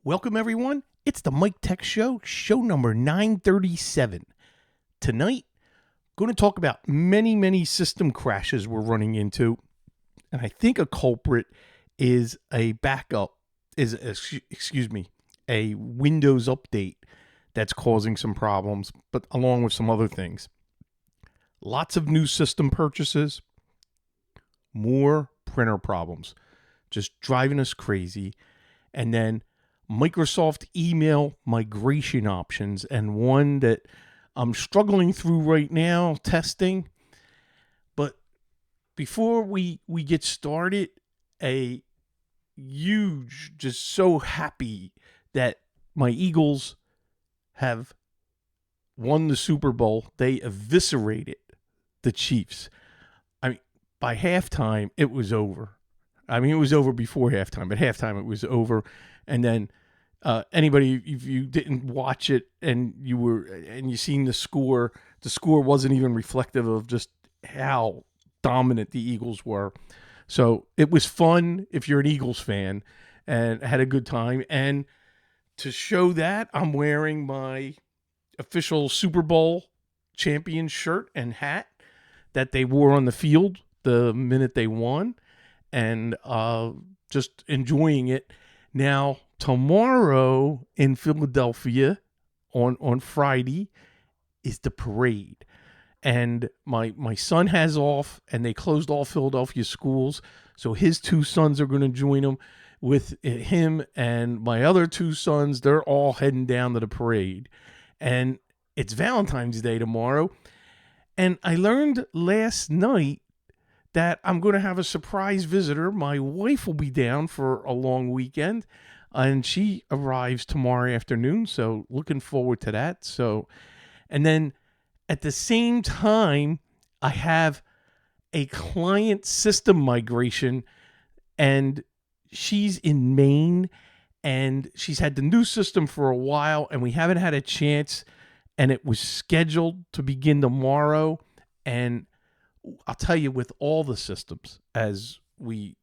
Welcome, everyone. It's the Mike Tech Show, show number 937. Tonight, going to talk about many system crashes we're running into. And I think a culprit is a a Windows update that's causing some problems, but along with some other things. Lots of new system purchases, more printer problems, just driving us crazy. And then Microsoft email migration options, and one that I'm struggling through right now, testing. But before we get started, just so happy that my Eagles have won the Super Bowl. They eviscerated the Chiefs. I mean, by halftime, it was over. I mean, it was over before halftime, but halftime it was over. And then anybody, if you didn't watch it and you seen the score wasn't even reflective of just how dominant the Eagles were. So it was fun if you're an Eagles fan, and had a good time. And to show that, I'm wearing my official Super Bowl champion shirt and hat that they wore on the field the minute they won, and just enjoying it. Now, tomorrow in Philadelphia on Friday is the parade. And my son has off, and they closed all Philadelphia schools. So his two sons are going to join him. With him and my other two sons, they're all heading down to the parade. And it's Valentine's Day tomorrow. And I learned last night that I'm going to have a surprise visitor. My wife will be down for a long weekend, and she arrives tomorrow afternoon. So looking forward to that. So, and then at the same time, I have a client system migration, and she's in Maine, and she's had the new system for a while, and we haven't had a chance, and it was scheduled to begin tomorrow. And I'll tell you, with all the systems, as we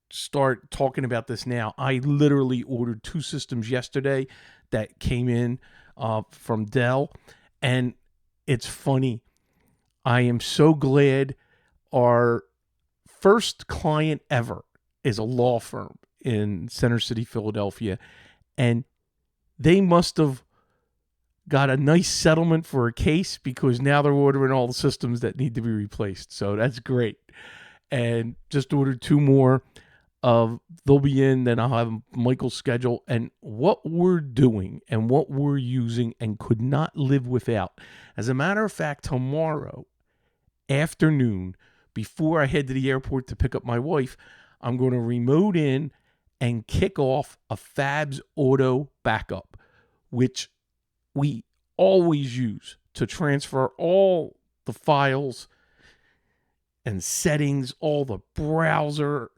start talking about this now, I literally ordered 2 systems yesterday that came in from Dell. And it's funny. I am so glad. Our first client ever is a law firm in Center City, Philadelphia. And they must have got a nice settlement for a case, because now they're ordering all the systems that need to be replaced. So that's great. And just ordered 2 more. They'll be in, then I'll have Michael's schedule. And what we're doing and what we're using and could not live without. As a matter of fact, tomorrow afternoon, before I head to the airport to pick up my wife, I'm going to remote in and kick off a Fabs Autobackup, which we always use to transfer all the files and settings, all the browser,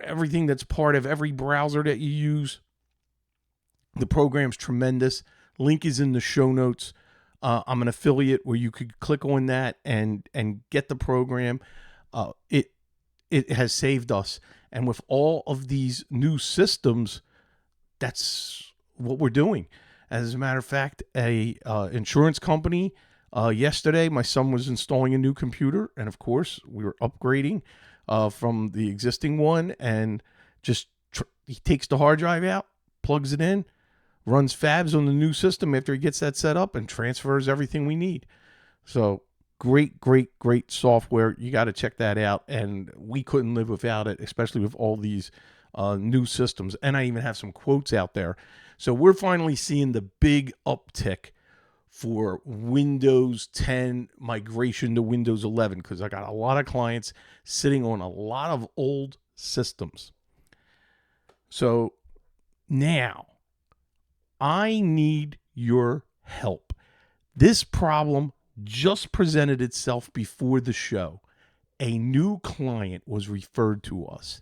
everything that's part of every browser that you use. The program's tremendous. Link is in the show notes. I'm an affiliate where you could click on that and get the program. It has saved us. And with all of these new systems, that's what we're doing. As a matter of fact, a insurance company, yesterday, my son was installing a new computer. And of course, we were upgrading from the existing one. And he takes the hard drive out, plugs it in, runs Fabs on the new system after he gets that set up, and transfers everything we need. So great software. You got to check that out. And we couldn't live without it, especially with all these new systems. And I even have some quotes out there. So we're finally seeing the big uptick for Windows 10 migration to Windows 11, because I got a lot of clients sitting on a lot of old systems. So now I need your help. This problem just presented itself before the show. A new client was referred to us.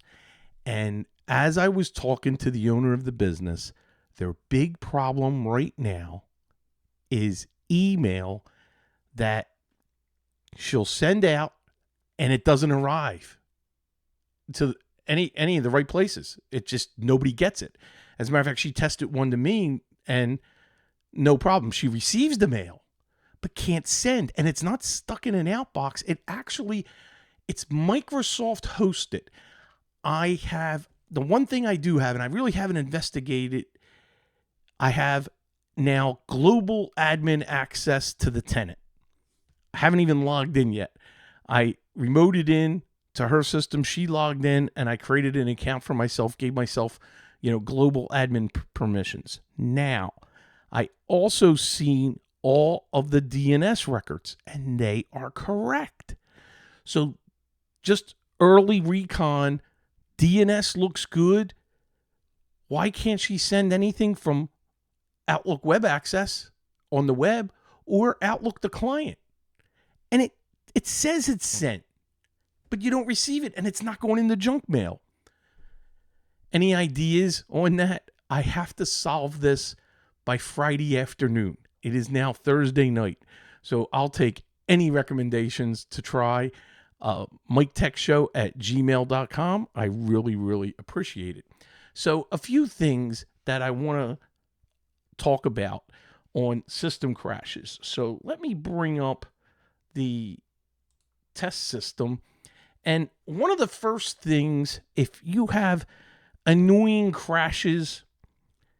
And as I was talking to the owner of the business, their big problem right now is email that she'll send out and it doesn't arrive. any of the right places. It just, nobody gets it. As a matter of fact, she tested one to me and no problem. She receives the mail, but can't send. And it's not stuck in an outbox. It's Microsoft hosted. The one thing I do have, and I really haven't investigated, I have now global admin access to the tenant. I haven't even logged in yet. I remoted in to her system. She logged in, and I created an account for myself, gave myself, global admin permissions. Now, I also seen all of the DNS records, and they are correct. So just early recon, DNS looks good. Why can't she send anything from Outlook Web Access on the web or Outlook the client? And it says it's sent, but you don't receive it, and it's not going in the junk mail. Any ideas on that? I have to solve this by Friday afternoon. It is now Thursday night, so I'll take any recommendations to try. MikeTechShow@gmail.com. I really, really appreciate it. So a few things that I want to talk about on system crashes. So let me bring up the test system. And one of the first things, if you have annoying crashes,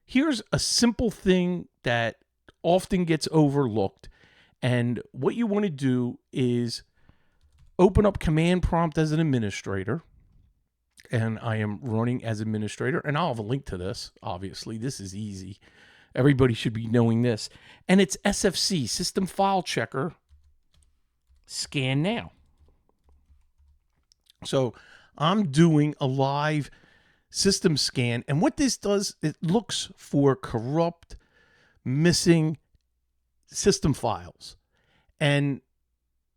here's a simple thing that often gets overlooked. And what you want to do is open up Command Prompt as an administrator. And I am running as administrator. And I'll have a link to this. Obviously, this is easy. Everybody should be knowing this. And it's SFC, System File Checker, Scan Now. So I'm doing a live system scan. And what this does, it looks for corrupt, missing system files. And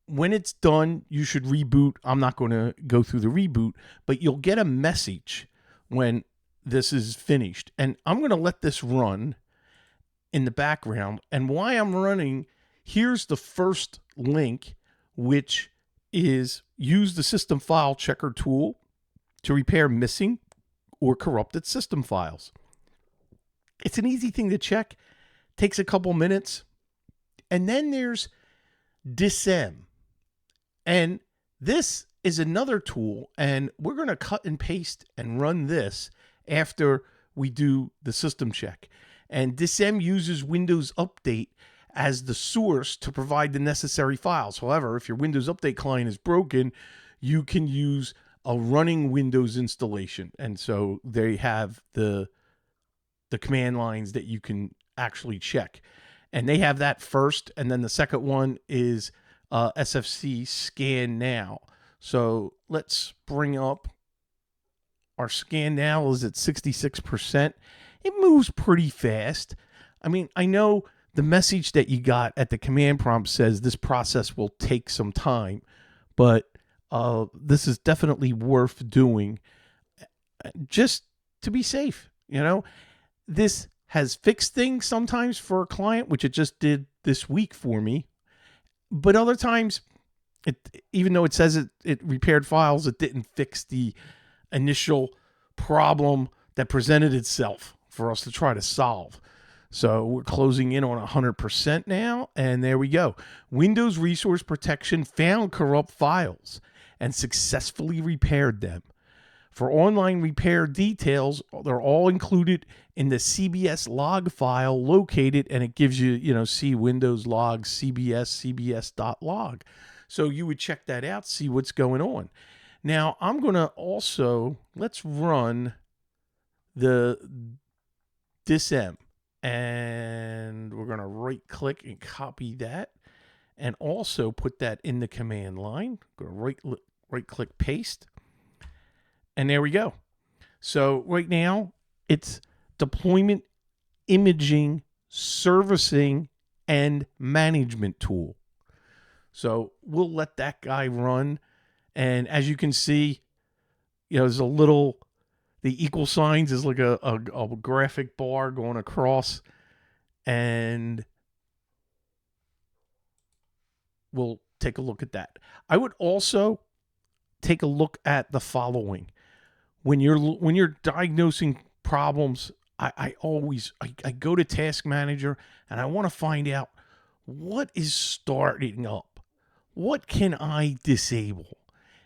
when it's done, you should reboot. I'm not going to go through the reboot, but you'll get a message when this is finished. And I'm going to let this run in the background. And why I'm running, here's the first link, which is use the system file checker tool to repair missing or corrupted system files. It's an easy thing to check. Takes a couple minutes. And then there's DISM. And this is another tool, and we're going to cut and paste and run this after we do the system check. And DISM uses Windows Update as the source to provide the necessary files. However, if your Windows Update client is broken, you can use a running Windows installation. And so they have the command lines that you can actually check. And they have that first, and then the second one is SFC Scan Now. So let's bring up our Scan Now is at 66%. It moves pretty fast. I mean, I know the message that you got at the command prompt says this process will take some time, but this is definitely worth doing just to be safe. This has fixed things sometimes for a client, which it just did this week for me. But other times, even though it says it repaired files, it didn't fix the initial problem that presented itself for us to try to solve. So we're closing in on 100% now, and there we go. Windows Resource Protection found corrupt files and successfully repaired them. For online repair details, they're all included in the CBS log file located, and it gives you, see Windows log cbs.log. So you would check that out, see what's going on. Now, I'm going to also, let's run the DISM, and we're going to right click and copy that, and also put that in the command line. Going to right click paste. And there we go. So right now, it's deployment, imaging, servicing, and management tool. So we'll let that guy run. And as you can see, there's the equal signs is like a graphic bar going across. And we'll take a look at that. I would also take a look at the following. when you're diagnosing problems, I go to Task Manager and I want to find out what is starting up. What can I disable?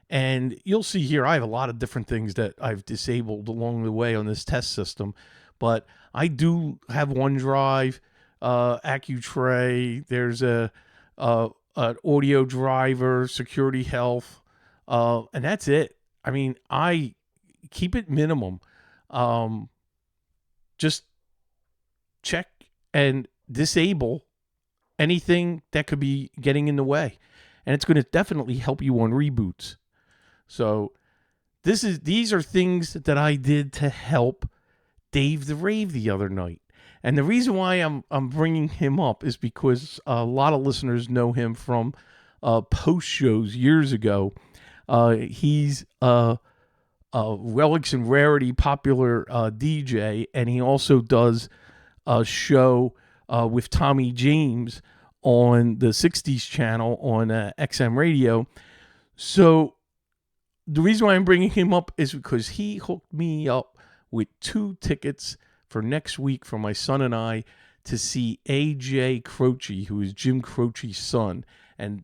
And you'll see here, I have a lot of different things that I've disabled along the way on this test system, but I do have OneDrive, AccuTray. There's an audio driver, security health, and that's it. I mean, I keep it minimum. Um, just check and disable anything that could be getting in the way, and it's going to definitely help you on reboots. So these are things that I did to help Dave the Rave the other night. And the reason why I'm bringing him up is because a lot of listeners know him from post shows years ago. He's Relics and Rarity popular DJ, and he also does a show with Tommy James on the 60s channel on XM Radio. So the reason why I'm bringing him up is because he hooked me up with 2 tickets for next week for my son and I to see AJ Croce, who is Jim Croce's son, and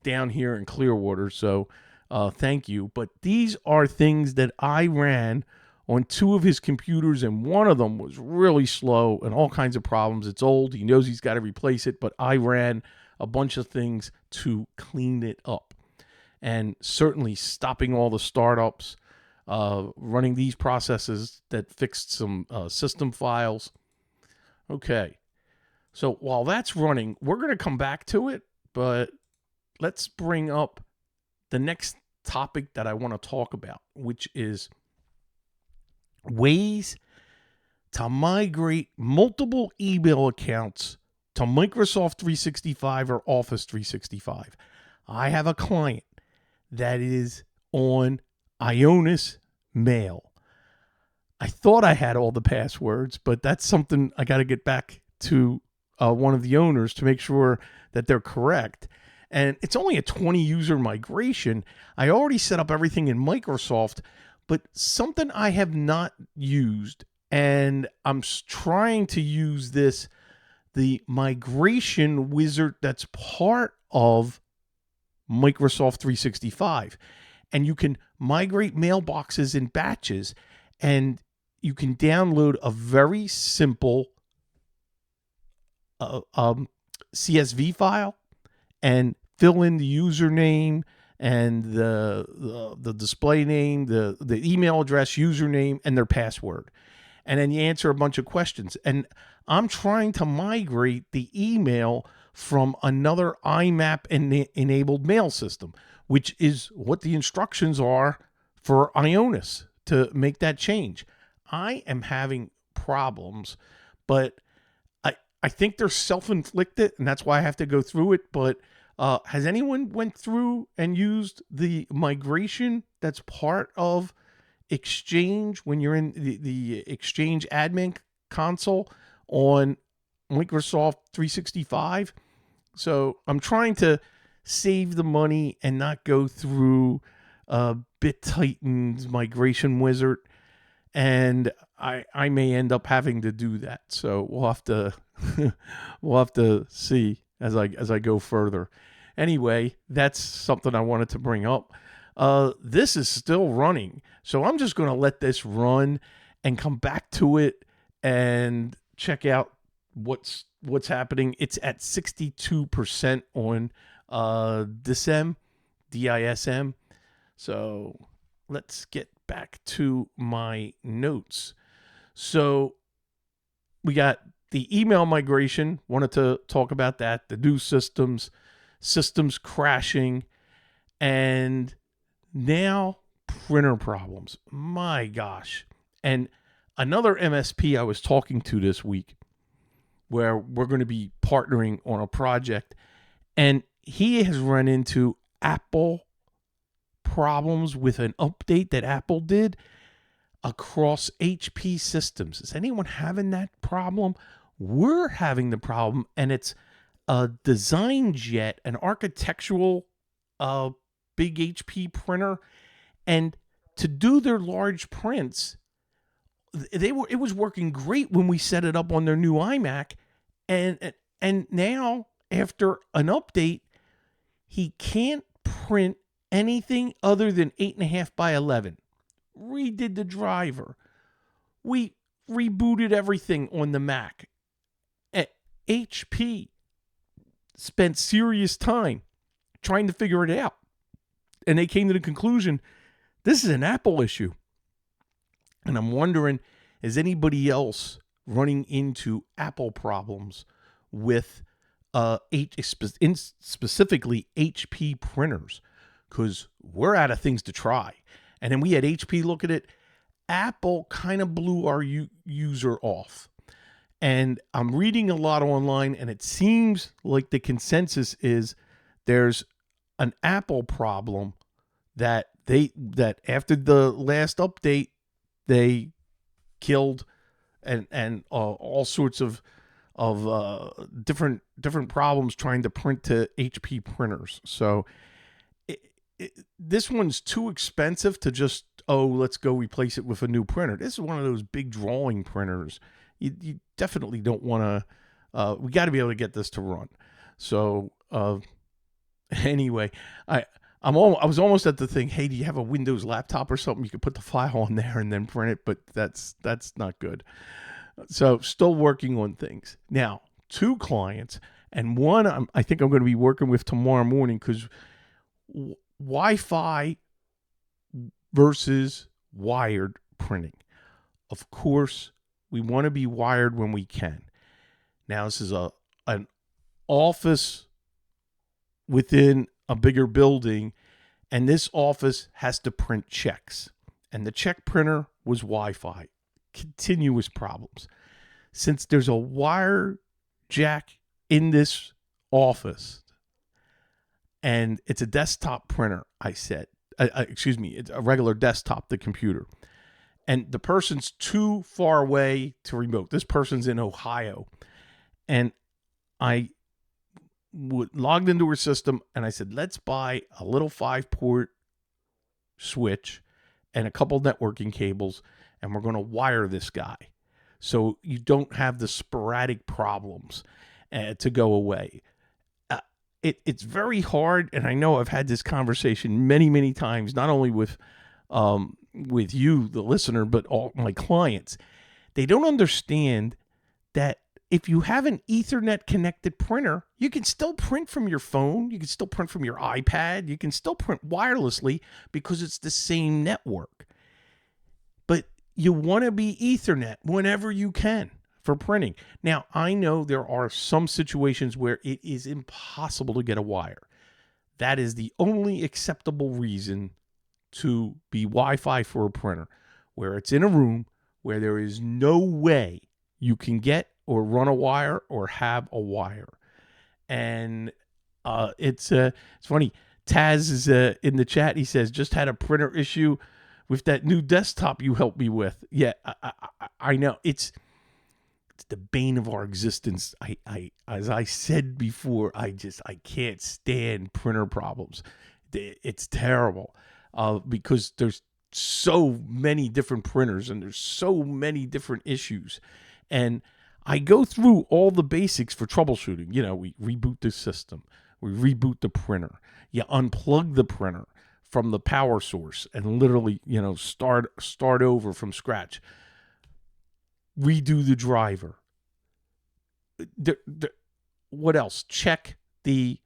down here in Clearwater. So thank you. But these are things that I ran on 2 of his computers, and one of them was really slow and all kinds of problems. It's old. He knows he's got to replace it, but I ran a bunch of things to clean it up. And certainly stopping all the startups, running these processes that fixed some system files. Okay, so while that's running, we're going to come back to it, but let's bring up the next topic that I want to talk about, which is ways to migrate multiple email accounts to Microsoft 365 or Office 365. I have a client that is on Ionis Mail. I thought I had all the passwords, but that's something I got to get back to one of the owners to make sure that they're correct. And it's only a 20 user migration. I already set up everything in Microsoft, but something I have not used, and I'm trying to use the migration wizard that's part of Microsoft 365, and you can migrate mailboxes in batches, and you can download a very simple CSV file and fill in the username and the display name, the email address, username, and their password, and then you answer a bunch of questions. And I'm trying to migrate the email from another IMAP enabled mail system, which is what the instructions are for Ionis to make that change. I am having problems, but I think they're self-inflicted, and that's why I have to go through it. But has anyone went through and used the migration that's part of Exchange when you're in the Exchange admin console on Microsoft 365? So I'm trying to save the money and not go through BitTitan's migration wizard, and I may end up having to do that. So we'll have to we'll have to see as I go further. Anyway, that's something I wanted to bring up. This is still running, so I'm just going to let this run and come back to it and check out what's happening. It's at 62% on DISM. So let's get back to my notes. So we got the email migration. Wanted to talk about that. The new systems crashing, and now printer problems. My gosh. And another MSP I was talking to this week, where we're going to be partnering on a project, and he has run into Apple problems with an update that Apple did across HP systems. Is anyone having that problem? We're having the problem, and it's a design jet, an architectural big HP printer, and to do their large prints, it was working great when we set it up on their new iMac, and now after an update, he can't print anything other than 8.5 by 11. Redid the driver. We rebooted everything on the Mac. HP spent serious time trying to figure it out. And they came to the conclusion, this is an Apple issue. And I'm wondering, is anybody else running into Apple problems with specifically HP printers? Because we're out of things to try. And then we had HP look at it. Apple kind of blew our user off. And I'm reading a lot online, and it seems like the consensus is there's an Apple problem that after the last update, they killed and all sorts of different problems trying to print to HP printers. So this one's too expensive to just, let's go replace it with a new printer. This is one of those big drawing printers. You definitely don't want to, we got to be able to get this to run. So anyway, I was almost at the thing, hey, do you have a Windows laptop or something? You could put the file on there and then print it, but that's not good. So still working on things. Now, 2 clients, and one I think I'm going to be working with tomorrow morning, because Wi-Fi versus wired printing. Of course, we want to be wired when we can. Now, this is an office within a bigger building, and this office has to print checks. And the check printer was Wi-Fi. Continuous problems. Since there's a wire jack in this office, and it's a desktop printer, I said, it's a regular desktop, the computer. And the person's too far away to remote. This person's in Ohio. And I logged into her system, and I said, let's buy a little 5-port switch and a couple networking cables, and we're going to wire this guy so you don't have the sporadic problems to go away. It's very hard, and I know I've had this conversation many, many times, not only with you, the listener, but all my clients. They don't understand that if you have an Ethernet connected printer, you can still print from your phone, you can still print from your iPad, you can still print wirelessly because it's the same network. But you want to be Ethernet whenever you can for printing. Now, I know there are some situations where it is impossible to get a wire. That is the only acceptable reason to be Wi-Fi for a printer, where it's in a room where there is no way you can get or run a wire or have a wire. And it's funny. Taz is in the chat. He says, just had a printer issue with that new desktop you helped me with. Yeah, I know. It's the bane of our existence. I as I said before, I can't stand printer problems. It's terrible because there's so many different printers and there's so many different issues. And I go through all the basics for troubleshooting. You know, we reboot the system. We reboot the printer. You unplug the printer from the power source and literally, start over from scratch. Redo the driver. What else? Check the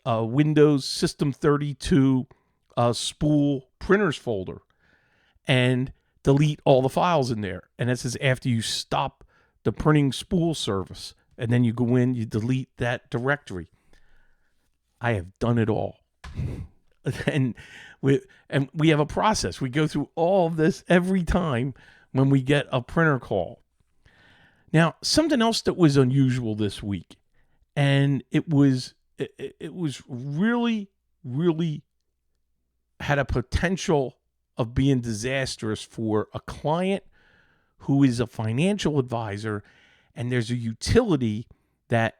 Windows System 32 spool printers folder and delete all the files in there. And this is after you stop the printing spool service. And then you go in, you delete that directory. I have done it all. And we have a process. We go through all of this every time when we get a printer call. Now, something else that was unusual this week, and it was really, really had a potential of being disastrous for a client who is a financial advisor, and there's a utility that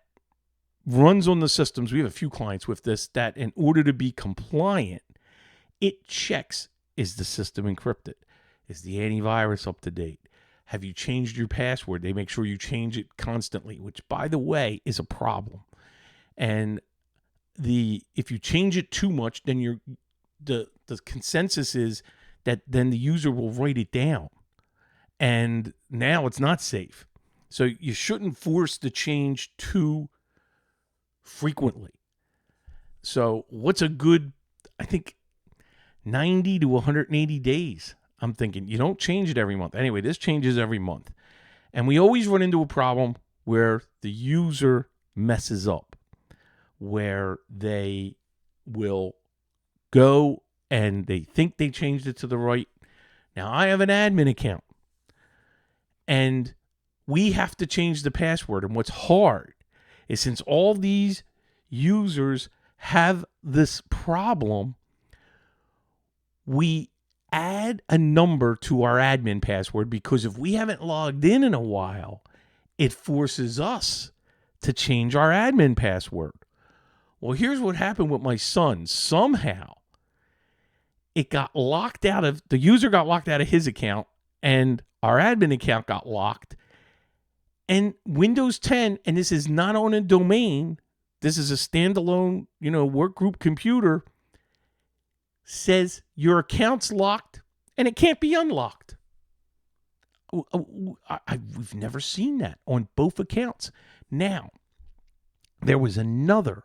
runs on the systems. We have a few clients with this, that in order to be compliant, it checks, is the system encrypted? Is the antivirus up to date? Have you changed your password? They make sure you change it constantly, which, by the way, is a problem. And if you change it too much, then the consensus is that then the user will write it down. And now it's not safe. So you shouldn't force the change too frequently. So what's a good, I think, 90 to 180 days. I'm thinking you don't change it every month. Anyway, this changes every month. And we always run into a problem where the user messes up, where they will go and they think they changed it to the right. Now, I have an admin account, and we have to change the password. And what's hard is, since all these users have this problem, we add a number to our admin password, because if we haven't logged in a while, it forces us to change our admin password. Well, here's what happened with my son. Somehow it got locked out of, the user got locked out of his account, and our admin account got locked. And Windows 10, and this is not on a domain, this is a standalone, work group computer, says your account's locked and it can't be unlocked. We've never seen that on both accounts. Now, there was another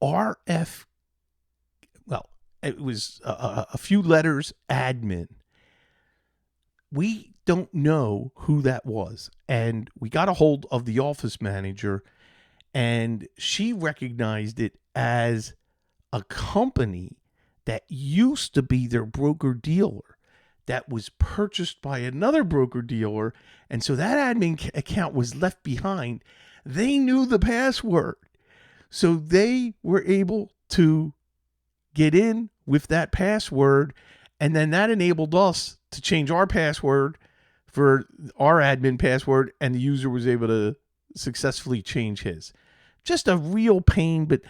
RF, well, it was a few letters, admin. We don't know who that was. And we got a hold of the office manager, and she recognized it as a company that used to be their broker-dealer that was purchased by another broker-dealer. And so that admin account was left behind. They knew the password. So they were able to get in with that password. And then that enabled us to change our password for our admin password. And the user was able to successfully change his. Just a real pain, but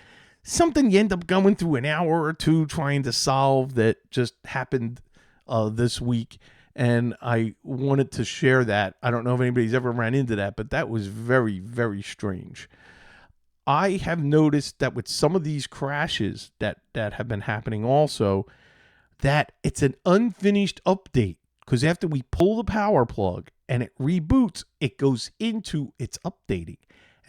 something you end up going through an hour or two trying to solve that just happened this week. And I wanted to share that. I don't know if anybody's ever ran into that, but that was very, very strange. I have noticed that with some of these crashes that have been happening also, that it's an unfinished update, because after we pull the power plug and it reboots, it goes into its updating.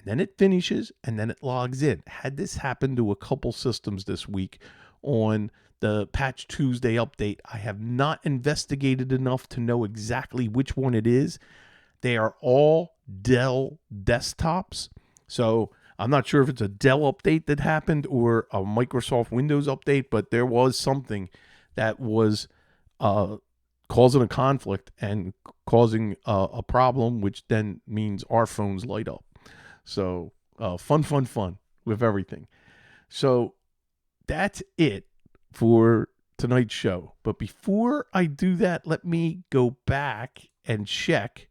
Then it finishes, and then it logs in. Had this happened to a couple systems this week on the Patch Tuesday update. I have not investigated enough to know exactly which one it is. They are all Dell desktops. So I'm not sure if it's a Dell update that happened or a Microsoft Windows update, but there was something that was causing a conflict and causing a problem, which then means our phones light up. So fun with everything. So that's it for tonight's show. But before I do that, let me go back and check.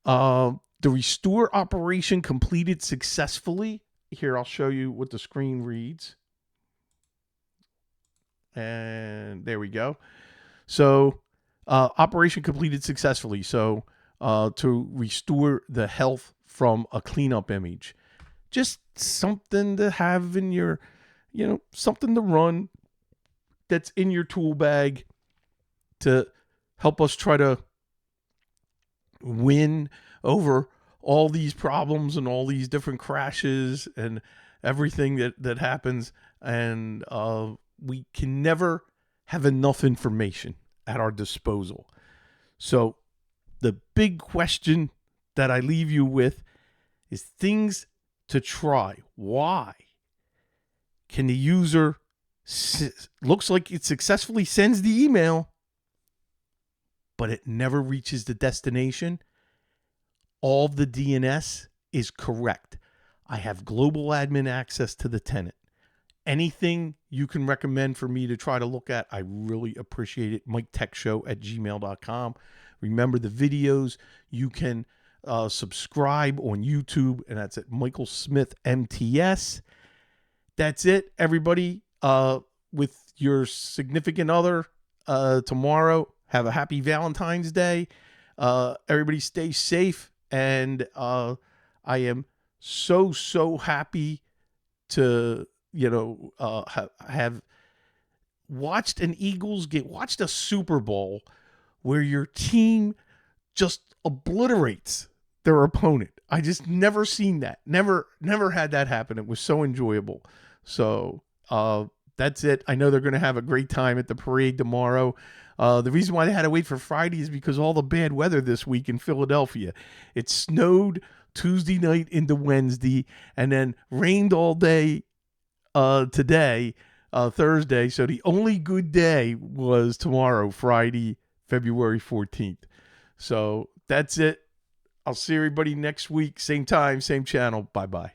The restore operation completed successfully. Here, I'll show you what the screen reads. And there we go. So operation completed successfully. So to restore the health from a cleanup image. Just something to have in your, something to run that's in your tool bag to help us try to win over all these problems and all these different crashes and everything that happens. And we can never have enough information at our disposal. So the big question that I leave you with is things to try. Why can the user looks like it successfully sends the email, but it never reaches the destination? All the DNS is correct. I have global admin access to the tenant. Anything you can recommend for me to try to look at, I really appreciate it. MikeTechShow@gmail.com. Remember the videos. You can subscribe on YouTube, and that's at Michael Smith MTS. That's it, everybody. With your significant other tomorrow. Have a happy Valentine's Day. Everybody stay safe. And I am so happy to, have watched watched a Super Bowl where your team just obliterates their opponent. I just never seen that. Never had that happen. It was so enjoyable. So that's it. I know they're going to have a great time at the parade tomorrow. The reason why they had to wait for Friday is because all the bad weather this week in Philadelphia. It snowed Tuesday night into Wednesday and then rained all day today, Thursday. So the only good day was tomorrow, Friday, February 14th. So that's it. I'll see everybody next week. Same time, same channel. Bye-bye.